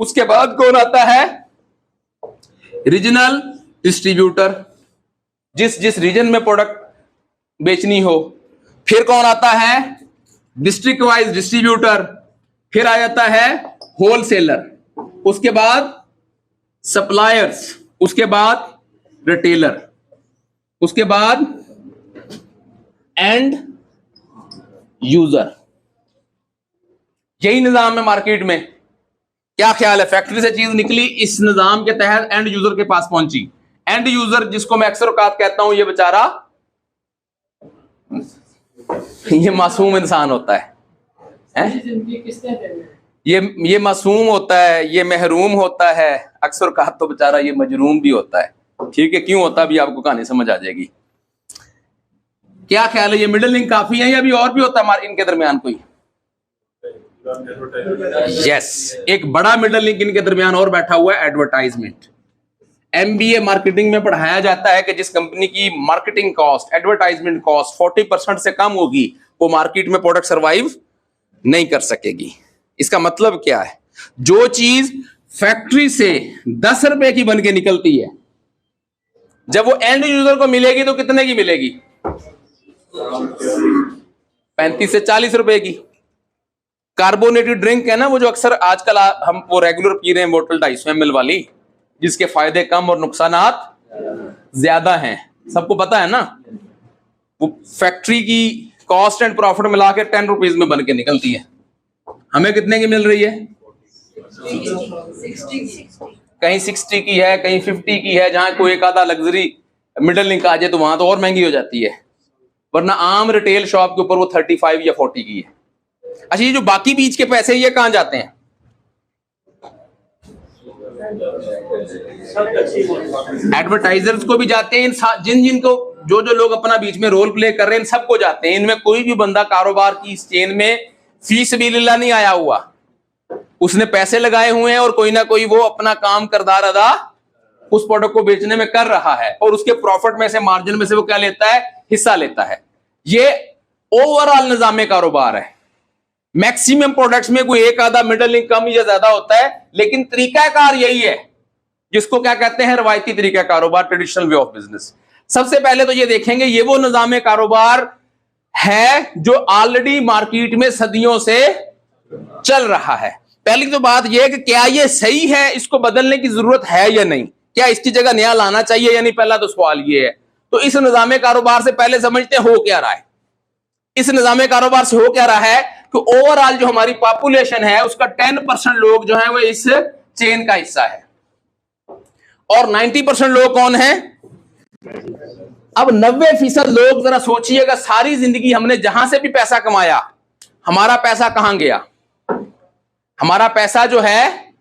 उसके बाद कौन आता है? रीजनल डिस्ट्रीब्यूटर, जिस जिस रीजन में प्रोडक्ट बेचनी हो। फिर कौन आता है? District wise distributor. फिर आ जाता है होलसेलर, उसके बाद सप्लायर्स, उसके बाद रिटेलर, उसके बाद एंड यूजर। यही निजाम है मार्केट में। क्या ख्याल है? फैक्ट्री से चीज निकली, इस निजाम के तहत एंड यूजर के पास पहुंची। एंड यूजर जिसको मैं अक्सर औकात कहता हूं, ये बेचारा ये मासूम इंसान होता है? ये मासूम होता है, ये महरूम होता है, अक्सर औकात तो बेचारा ये मजरूम भी होता है। ठीक है, क्यों होता भी आपको कहानी समझ आ जाएगी। क्या ख्याल है? ये मिडिल लिंक काफी है या अभी और भी होता है इनके दरमियान कोई? यस, एक बड़ा मिडिल लिंक इनके दरमियान और बैठा हुआ है, एडवर्टाइजमेंट। एमबीए मार्केटिंग में पढ़ाया जाता है कि जिस कंपनी की मार्केटिंग कॉस्ट, एडवर्टाइजमेंट कॉस्ट 40% से कम होगी, वो मार्केट में प्रोडक्ट सर्वाइव नहीं कर सकेगी। इसका मतलब क्या है? जो चीज फैक्ट्री से 10 रुपए की बन के निकलती है, जब वो एंड यूजर को मिलेगी तो कितने की मिलेगी? 35 से 40 रुपए की। कार्बोनेटेड ड्रिंक है ना, वो जो अक्सर आजकल हम वो रेगुलर पी रहे हैं, बोतल 250 ml वाली, जिसके फायदे कम और नुकसानात ज्यादा हैं, सबको पता है ना। वो फैक्ट्री की कॉस्ट एंड प्रॉफिट मिला के 10 रुपीज में बन के निकलती है। हमें कितने की मिल रही है? 60। कहीं 60 की है, कहीं 50 की है। जहां कोई एक आधा लग्जरी मिडिल लिंक आ जाए तो वहां तो और महंगी हो जाती है, वरना आम रिटेल शॉप के ऊपर वो 35 या 40 की है। अच्छा, ये जो बाकी बीच के पैसे ये कहां जाते हैं? एडवर्टाइजर्स को भी जाते हैं, जिन जिनको जो जो लोग अपना बीच में रोल प्ले कर रहे हैं, इन सबको जाते हैं। इनमें कोई भी बंदा कारोबार की इस चेन में फी सबीलिल्लाह नहीं आया हुआ। उसने पैसे लगाए हुए हैं और कोई ना कोई वो अपना काम करदार अदा उस प्रोडक्ट को बेचने में कर रहा है, और उसके प्रॉफिट में से, मार्जिन में से वो क्या लेता है? हिस्सा लेता है। ये ओवरऑल निजाम कारोबार है। मैक्सिमम प्रोडक्ट्स में कोई एक आधा मिडिल लिंक कम या ज्यादा होता है, लेकिन तरीकाकार यही है, जिसको क्या कहते हैं? रवायती तरीका कारोबार, ट्रेडिशनल वे ऑफ बिजनेस। सबसे पहले तो ये देखेंगे, ये वो निजाम कारोबार है जो ऑलरेडी मार्केट में सदियों से चल रहा है। पहली तो बात यह है कि क्या ये सही है, इसको बदलने की जरूरत है या नहीं, क्या इसकी जगह नया लाना चाहिए या नहीं, पहला तो सवाल ये है। तो इस निजाम कारोबार से पहले समझते हो क्या रहा है। इस निजाम कारोबार से हो क्या रहा है कि ओवरऑल जो हमारी पॉपुलेशन है उसका 10% लोग जो है वो इस चेन का हिस्सा है, और 90% लोग कौन है? अब 90% लोग, जरा सोचिएगा, सारी जिंदगी हमने जहां से भी पैसा कमाया, हमारा पैसा कहां गया? हमारा पैसा जो है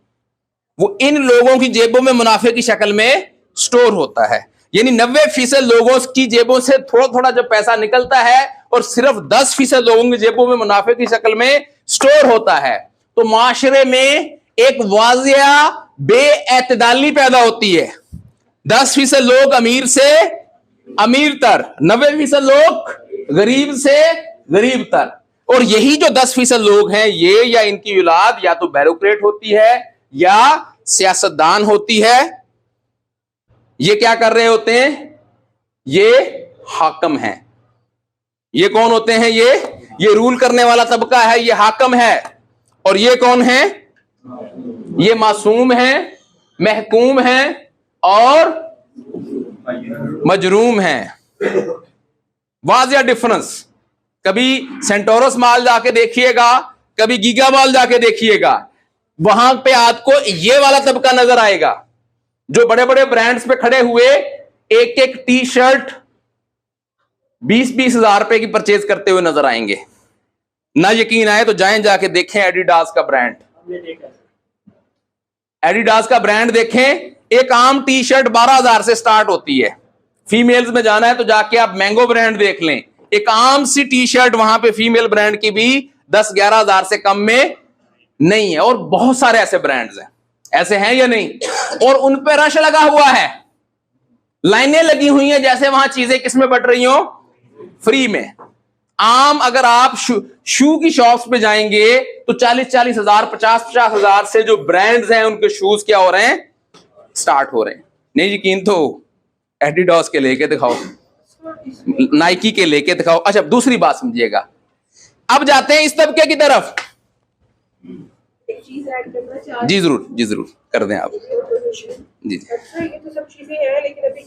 वो इन लोगों की जेबों में मुनाफे की शक्ल में स्टोर होता है। यानी 90% लोगों की जेबों से थोड़ा थोड़ा जब पैसा निकलता है और सिर्फ 10% लोगों की जेबों में मुनाफे की शक्ल में स्टोर होता है, तो माशरे में एक वाजिया बेएतदाली पैदा होती है। 10% लोग अमीर से अमीर तर, 90% लोग गरीब से गरीब तर। और यही जो 10% लोग हैं, ये या इनकी औलाद या तो ब्यूरोक्रेट होती है या सियासतदान होती है। ये क्या कर रहे होते हैं? ये हाकम हैं। ये कौन होते हैं? ये रूल करने वाला तबका है, ये हाकम है। और ये कौन है? ये मासूम है, महकूम है और मजरूम है। वाजिया डिफरेंस। कभी सेंटोरस मॉल जाके देखिएगा, कभी गीगा मॉल जाके देखिएगा, वहां पे आपको ये वाला तबका नजर आएगा जो बड़े बड़े ब्रांड्स पे खड़े हुए एक एक टी शर्ट 20-20 हजार रुपए की परचेज करते हुए नजर आएंगे। ना यकीन आए तो जाएं, जाके देखें एडिडास का ब्रांड। एडिडास का ब्रांड देखें, एक आम टी शर्ट 12,000 से स्टार्ट होती है। फीमेल्स में जाना है तो जाके आप मैंगो ब्रांड देख लें, एक आम सी टी शर्ट वहां पे फीमेल ब्रांड की भी 10-11 हजार से कम में नहीं है। और बहुत सारे ऐसे ब्रांड्स हैं, ऐसे हैं या नहीं? और उन पे रश लगा हुआ है, लाइनें लगी हुई हैं, जैसे वहां चीजें किसमें बट रही हो? फ्री में। आम अगर आप शू की शॉप्स पे जाएंगे तो 40-40 हजार, 50-50 हजार से जो ब्रांड्स हैं उनके शूज क्या हो रहे हैं, स्टार्ट हो रहे हैं। नहीं यकीन तो एडिडास के लेके दिखाओ, नाइकी के लेके दिखाओ। अच्छा दूसरी बात समझिएगा, अब जाते हैं इस तबके की तरफ। एक चीज ऐड करना चाह जी जरूर कर दें आप। जी अच्छा ये तो सब चीजें हैं, लेकिन अभी